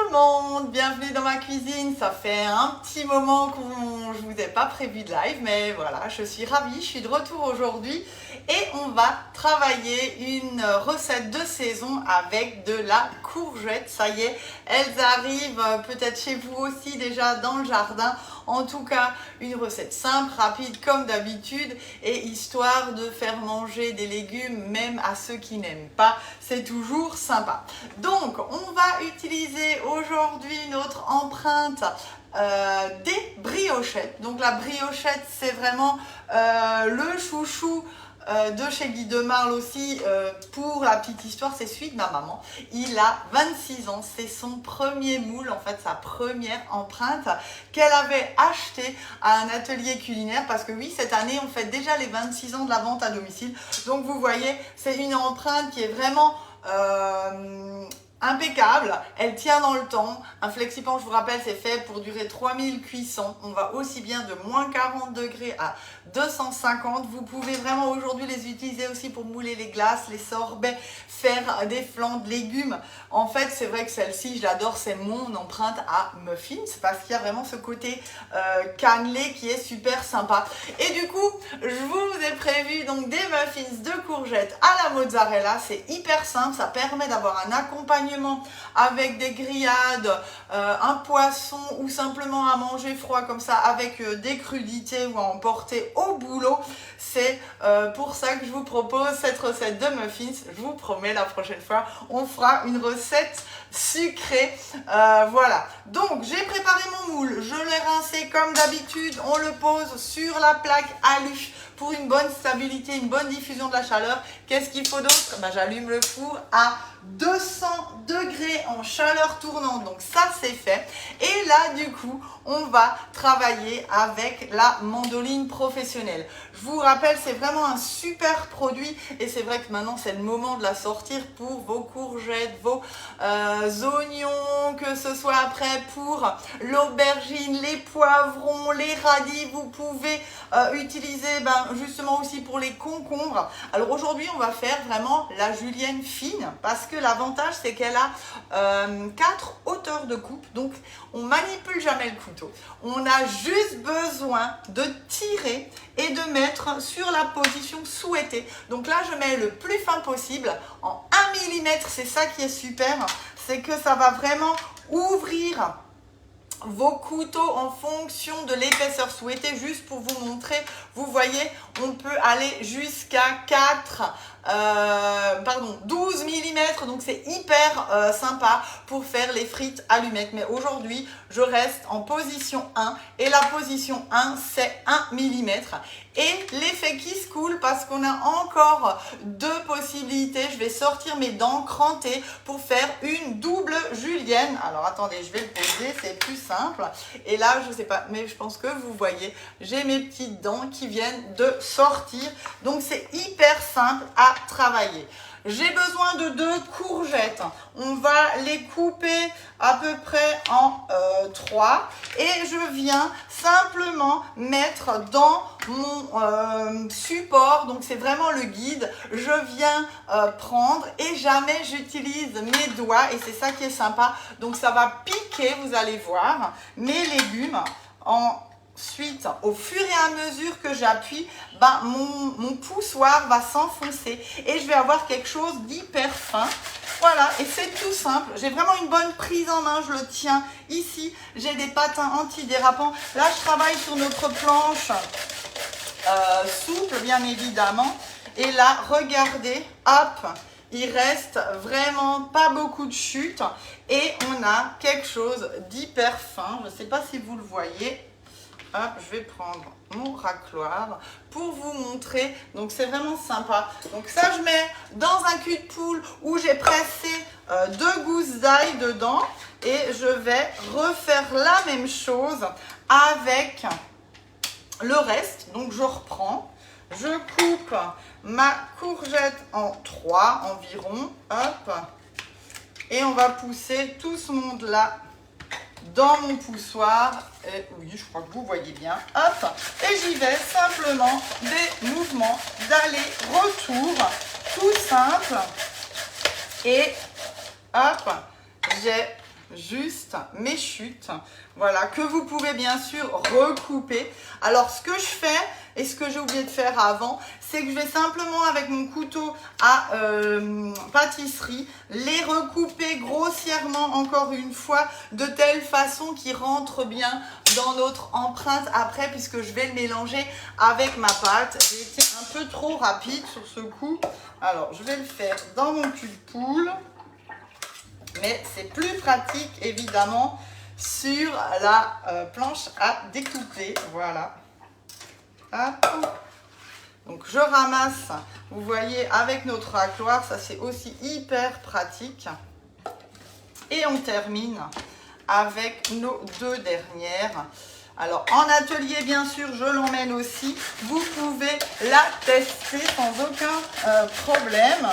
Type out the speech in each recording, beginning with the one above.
tout le monde, bienvenue dans ma cuisine. Ça fait un petit moment que je vous ai pas prévu de live, mais voilà, je suis ravie, je suis de retour aujourd'hui et on va travailler une recette de saison avec de la courgette. Ça y est, elles arrivent peut-être chez vous aussi déjà dans le jardin. En tout cas, une recette simple, rapide comme d'habitude et histoire de faire manger des légumes même à ceux qui n'aiment pas. C'est toujours sympa. Donc, on va utiliser aujourd'hui notre empreinte des briochettes. Donc, la briochette, c'est vraiment le chouchou de chez Guy Demarle aussi. Pour la petite histoire, c'est celui de ma maman. Il a 26 ans, c'est son premier moule, en fait sa première empreinte qu'elle avait acheté à un atelier culinaire, parce que oui, cette année on fête déjà les 26 ans de la vente à domicile. Donc vous voyez, c'est une empreinte qui est vraiment impeccable, elle tient dans le temps. Un flexipan, je vous rappelle, c'est fait pour durer 3000 cuissons. On va aussi bien de moins 40 degrés à 250. Vous pouvez vraiment aujourd'hui les utiliser aussi pour mouler les glaces, les sorbets, faire des flans de légumes. En fait, c'est vrai que celle-ci, je l'adore, c'est mon empreinte à muffins, parce qu'il y a vraiment ce côté cannelé qui est super sympa. Et du coup, je vous ai prévu donc des muffins de courgettes à la mozzarella. C'est hyper simple, ça permet d'avoir un accompagnement avec des grillades, un poisson ou simplement à manger froid comme ça avec des crudités ou à emporter au boulot. C'est pour ça que je vous propose cette recette de muffins. Je vous promets, la prochaine fois, on fera une recette sucrée. Voilà. Donc, j'ai préparé mon moule. Je l'ai rincé comme d'habitude. On le pose sur la plaque alu pour une bonne stabilité, une bonne diffusion de la chaleur. Qu'est-ce qu'il faut d'autre? J'allume le four à 200 degrés en chaleur tournante. Donc ça, c'est fait. Et là, du coup, on va travailler avec la mandoline professionnelle. Je vous rappelle, c'est vraiment un super produit et c'est vrai que maintenant, c'est le moment de la sortir pour vos courgettes, vos oignons, que ce soit après pour l'aubergine, les poivrons, les radis. Vous pouvez utiliser justement aussi pour les concombres. Alors aujourd'hui, on va faire vraiment la julienne fine parce que l'avantage, c'est qu'elle a 4 hauteurs de coupe. Donc, on manipule jamais le couteau. On a juste besoin de tirer et de mettre sur la position souhaitée. Donc là, je mets le plus fin possible en 1 mm. C'est ça qui est super. C'est que ça va vraiment ouvrir vos couteaux en fonction de l'épaisseur souhaitée. Juste pour vous montrer, vous voyez, on peut aller jusqu'à 12 mm, donc c'est hyper sympa pour faire les frites allumettes. Mais aujourd'hui, je reste en position 1 et la position 1, c'est 1 mm. Et l'effet qui se coule, parce qu'on a encore 2 possibilités. Je vais sortir mes dents crantées pour faire une double julienne. Alors attendez, je vais le poser, c'est plus simple. Et là, je sais pas, mais je pense que vous voyez, j'ai mes petites dents qui viennent de sortir. Donc c'est hyper simple à travailler. J'ai besoin de 2 courgettes. On va les couper à peu près en 3. Et je viens simplement mettre dans mon support. Donc c'est vraiment le guide. Je viens prendre et jamais j'utilise mes doigts. Et c'est ça qui est sympa. Donc ça va piquer, vous allez voir, mes légumes. Ensuite, au fur et à mesure que j'appuie, mon poussoir va s'enfoncer et je vais avoir quelque chose d'hyper fin. Voilà, et c'est tout simple. J'ai vraiment une bonne prise en main. Je le tiens ici. J'ai des patins antidérapants. Là, je travaille sur notre planche souple, bien évidemment. Et là, regardez, hop, il reste vraiment pas beaucoup de chute. Et on a quelque chose d'hyper fin. Je ne sais pas si vous le voyez. Hop, je vais prendre mon racloir pour vous montrer. Donc c'est vraiment sympa. Donc ça, je mets dans un cul de poule où j'ai pressé 2 gousses d'ail dedans. Et je vais refaire la même chose avec le reste. Donc je reprends. Je coupe ma courgette en 3 environ. Hop. Et on va pousser tout ce monde-là dans mon poussoir. Et oui, je crois que vous voyez bien. Hop. Et j'y vais simplement des mouvements d'aller-retour. Tout simple. Et hop, j'ai juste mes chutes, voilà, que vous pouvez bien sûr recouper. Alors ce que je fais et ce que j'ai oublié de faire avant, c'est que je vais simplement avec mon couteau à pâtisserie les recouper grossièrement encore une fois de telle façon qu'ils rentrent bien dans notre empreinte après, puisque je vais le mélanger avec ma pâte. J'ai été un peu trop rapide sur ce coup, alors je vais le faire dans mon cul de poule. Mais c'est plus pratique évidemment sur la planche à découper. Voilà. Hop. Donc je ramasse, vous voyez, avec notre racloir, ça c'est aussi hyper pratique. Et on termine avec nos deux dernières. Alors en atelier bien sûr, je l'emmène aussi. Vous pouvez la tester sans aucun problème.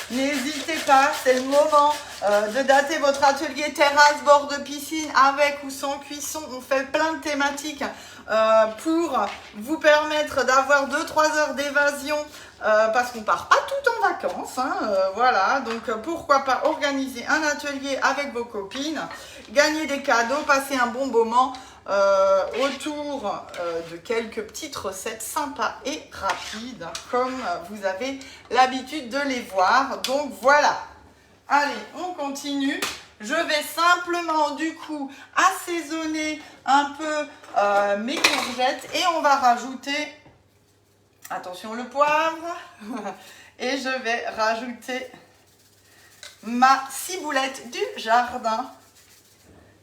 N'hésitez pas, c'est le moment de dater votre atelier terrasse, bord de piscine, avec ou sans cuisson. On fait plein de thématiques pour vous permettre d'avoir 2-3 heures d'évasion parce qu'on ne part pas tout en vacances. Hein, voilà, donc pourquoi pas organiser un atelier avec vos copines, gagner des cadeaux, passer un bon moment autour de quelques petites recettes sympas et rapides comme vous avez l'habitude de les voir. Donc voilà, allez, on continue. Je vais simplement du coup assaisonner un peu mes courgettes et on va rajouter, attention le poivre, et je vais rajouter ma ciboulette du jardin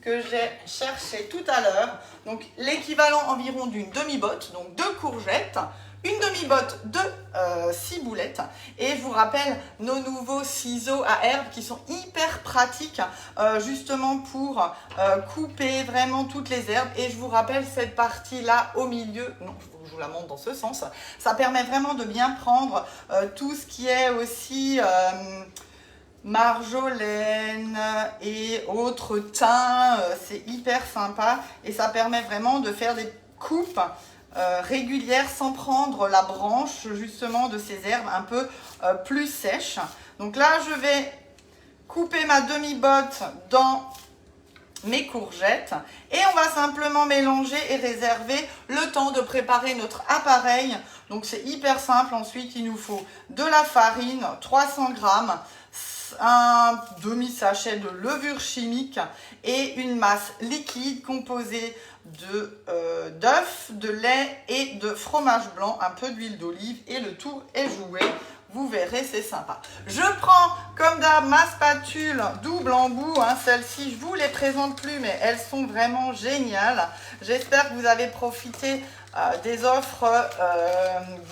que j'ai cherché tout à l'heure, donc l'équivalent environ d'une demi-botte, donc 2 courgettes, une demi-botte de ciboulette, et je vous rappelle nos nouveaux ciseaux à herbes qui sont hyper pratiques justement pour couper vraiment toutes les herbes. Et je vous rappelle cette partie là au milieu, non, je vous la montre dans ce sens, ça permet vraiment de bien prendre tout ce qui est aussi marjolaine et autres thym, c'est hyper sympa et ça permet vraiment de faire des coupes régulières sans prendre la branche justement de ces herbes un peu plus sèches. Donc là je vais couper ma demi-botte dans mes courgettes et on va simplement mélanger et réserver le temps de préparer notre appareil. Donc c'est hyper simple. Ensuite il nous faut de la farine, 300 g, un demi-sachet de levure chimique et une masse liquide composée d'œufs, de lait et de fromage blanc, un peu d'huile d'olive et le tout est joué. Vous verrez, c'est sympa. Je prends comme d'hab ma spatule double embout. Hein, celles-ci, je vous les présente plus, mais elles sont vraiment géniales. J'espère que vous avez profité des offres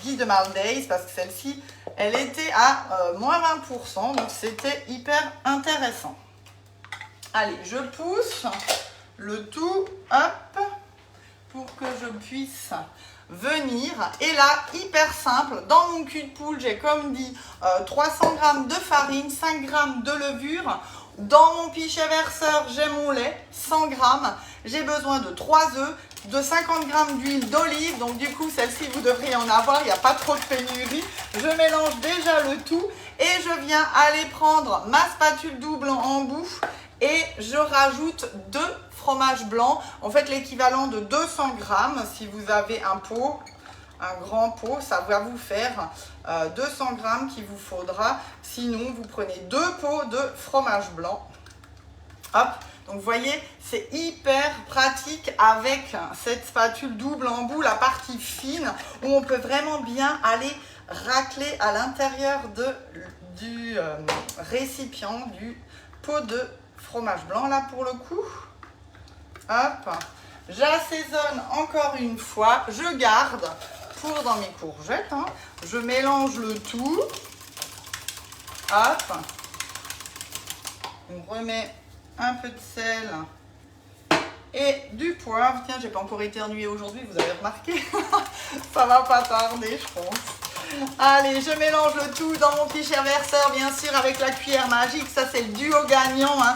Guy de Maldays parce que celle-ci, elle était à moins 20%. Donc, c'était hyper intéressant. Allez, je pousse le tout, hop, pour que je puisse venir. Et là, hyper simple, dans mon cul de poule, j'ai comme dit 300 g de farine, 5 g de levure. Dans mon pichet verseur, j'ai mon lait, 100 g. J'ai besoin de 3 œufs, de 50 g d'huile d'olive. Donc du coup, celle-ci, vous devriez en avoir, il n'y a pas trop de pénurie. Je mélange déjà le tout et je viens aller prendre ma spatule double en embout et je rajoute 2 fromages blancs, en fait l'équivalent de 200 g. Si vous avez un pot, un grand pot, ça va vous faire 200 g qu'il vous faudra. Sinon, vous prenez 2 pots de fromage blanc. Hop, donc vous voyez, c'est hyper pratique avec cette spatule double embout, la partie fine, où on peut vraiment bien aller racler à l'intérieur du récipient, du pot de fromage blanc là pour le coup. Hop, j'assaisonne encore une fois, je garde pour dans mes courgettes, hein. Je mélange le tout. Hop, on remet un peu de sel et du poivre. Tiens, j'ai pas encore éternué aujourd'hui, vous avez remarqué. Ça va pas tarder, je pense. Allez, je mélange le tout dans mon pichet verseur, bien sûr, avec la cuillère magique. Ça, c'est le duo gagnant, hein.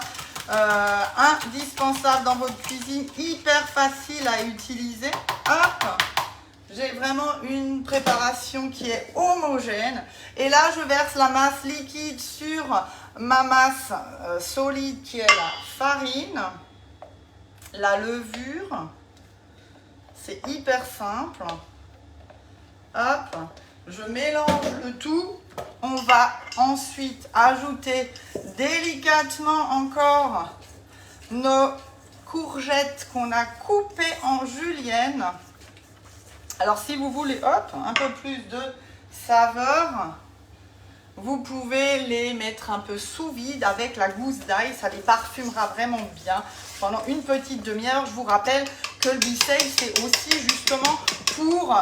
Indispensable dans votre cuisine, hyper facile à utiliser. Hop, j'ai vraiment une préparation qui est homogène. Et là, je verse la masse liquide sur ma masse solide qui est la farine, la levure. C'est hyper simple. Hop, je mélange le tout. On va ensuite ajouter délicatement encore nos courgettes qu'on a coupées en julienne. Alors si vous voulez, hop, un peu plus de saveur, vous pouvez les mettre un peu sous vide avec la gousse d'ail, ça les parfumera vraiment bien pendant une petite demi-heure. Je vous rappelle que le biceil, c'est aussi justement pour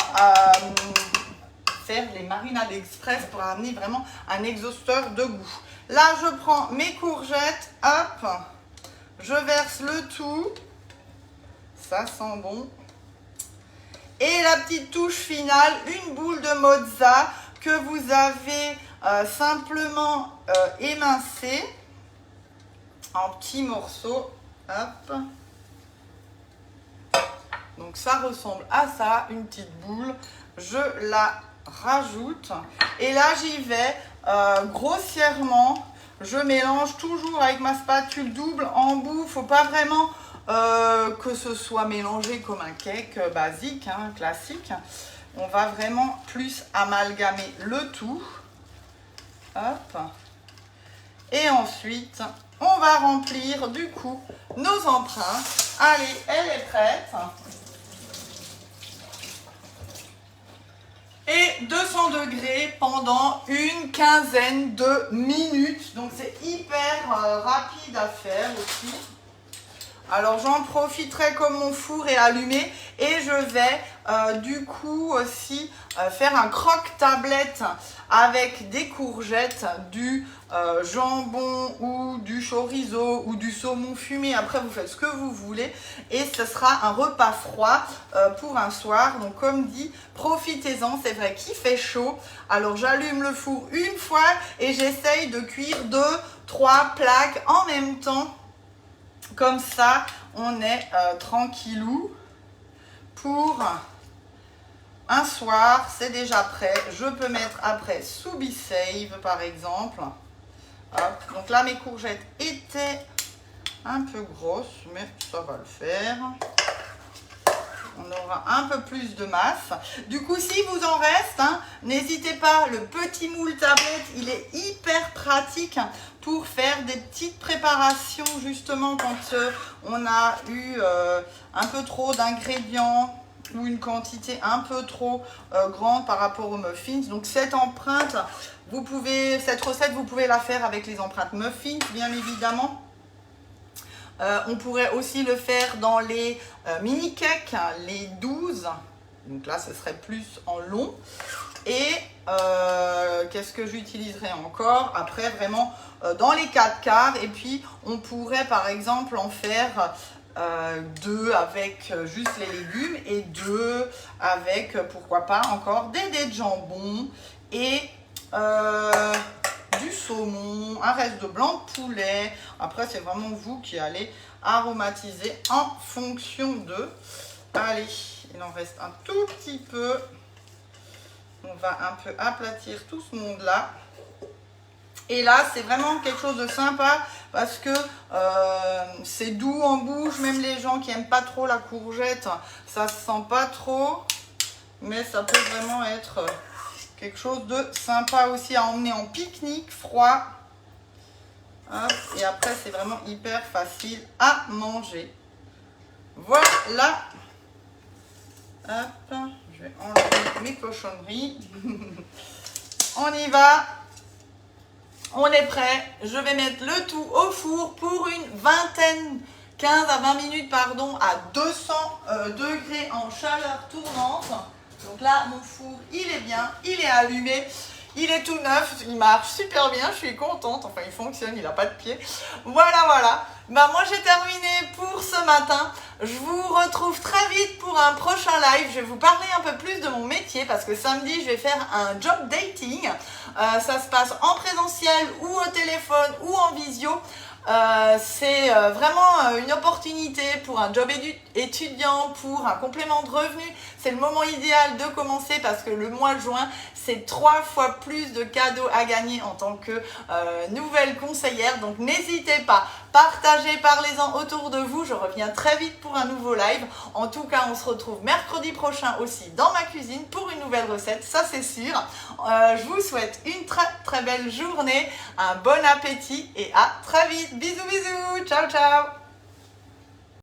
faire les marinades express, pour amener vraiment un exhausteur de goût. Là, je prends mes courgettes, hop, je verse le tout, ça sent bon. Et la petite touche finale, une boule de mozza que vous avez simplement émincée en petits morceaux. Hop. Donc ça ressemble à ça, une petite boule. Je la rajoute. Et là, j'y vais grossièrement. Je mélange toujours avec ma spatule double embout. Il ne faut pas vraiment que ce soit mélangé comme un cake basique, hein, classique. On va vraiment plus amalgamer le tout. Hop. Et ensuite, on va remplir du coup nos empreintes. Allez, elle est prête. Et 200 degrés pendant une quinzaine de minutes. Donc c'est hyper rapide à faire aussi. Alors j'en profiterai comme mon four est allumé et je vais du coup aussi faire un croque-tablette avec des courgettes, du jambon ou du chorizo ou du saumon fumé. Après vous faites ce que vous voulez et ce sera un repas froid pour un soir. Donc comme dit, profitez-en, c'est vrai qu'il fait chaud. Alors j'allume le four une fois et j'essaye de cuire 2-3 plaques en même temps. Comme ça, on est tranquillou pour un soir. C'est déjà prêt. Je peux mettre après sous Be-Save, par exemple. Hop. Donc là, mes courgettes étaient un peu grosses, mais ça va le faire. On aura un peu plus de masse. Du coup, si vous en reste, hein, n'hésitez pas. Le petit moule tablette, il est hyper pratique pour faire des petites préparations justement quand on a eu un peu trop d'ingrédients ou une quantité un peu trop grande par rapport aux muffins. Donc cette empreinte, cette recette, vous pouvez la faire avec les empreintes muffins, bien évidemment. On pourrait aussi le faire dans les mini cakes, les 12. Donc là, ce serait plus en long. Et qu'est-ce que j'utiliserai encore? Après, vraiment dans les 4 quarts. Et puis, on pourrait par exemple en faire 2 avec juste les légumes et 2 avec, pourquoi pas, encore des dés de jambon et du saumon, un reste de blanc de poulet. Après, c'est vraiment vous qui allez aromatiser en fonction de. Allez, il en reste un tout petit peu. On va un peu aplatir tout ce monde-là. Et là, c'est vraiment quelque chose de sympa parce que c'est doux en bouche. Même les gens qui n'aiment pas trop la courgette, ça se sent pas trop. Mais ça peut vraiment être quelque chose de sympa aussi à emmener en pique-nique froid. Hop, et après, c'est vraiment hyper facile à manger. Voilà. Hop, je vais enlever mes cochonneries. On y va. On est prêt. Je vais mettre le tout au four pour une vingtaine, 15 à 20 minutes, pardon, à 200 degrés en chaleur tournante. Donc là, mon four, il est bien, il est allumé. Il est tout neuf, il marche super bien, je suis contente. Enfin, il fonctionne, il n'a pas de pied. Voilà, voilà. Bah, moi, j'ai terminé pour ce matin. Je vous retrouve très vite pour un prochain live. Je vais vous parler un peu plus de mon métier parce que samedi, je vais faire un job dating. Ça se passe en présentiel ou au téléphone ou en visio. C'est vraiment une opportunité pour un job étudiant, pour un complément de revenu. C'est le moment idéal de commencer parce que le mois de juin, c'est 3 fois plus de cadeaux à gagner en tant que nouvelle conseillère. Donc n'hésitez pas, partagez, parlez-en autour de vous. Je reviens très vite pour un nouveau live. En tout cas, on se retrouve mercredi prochain aussi dans ma cuisine pour une nouvelle recette, ça c'est sûr. Je vous souhaite une très belle journée, un bon appétit et à très vite. Bisous bisous, ciao ciao.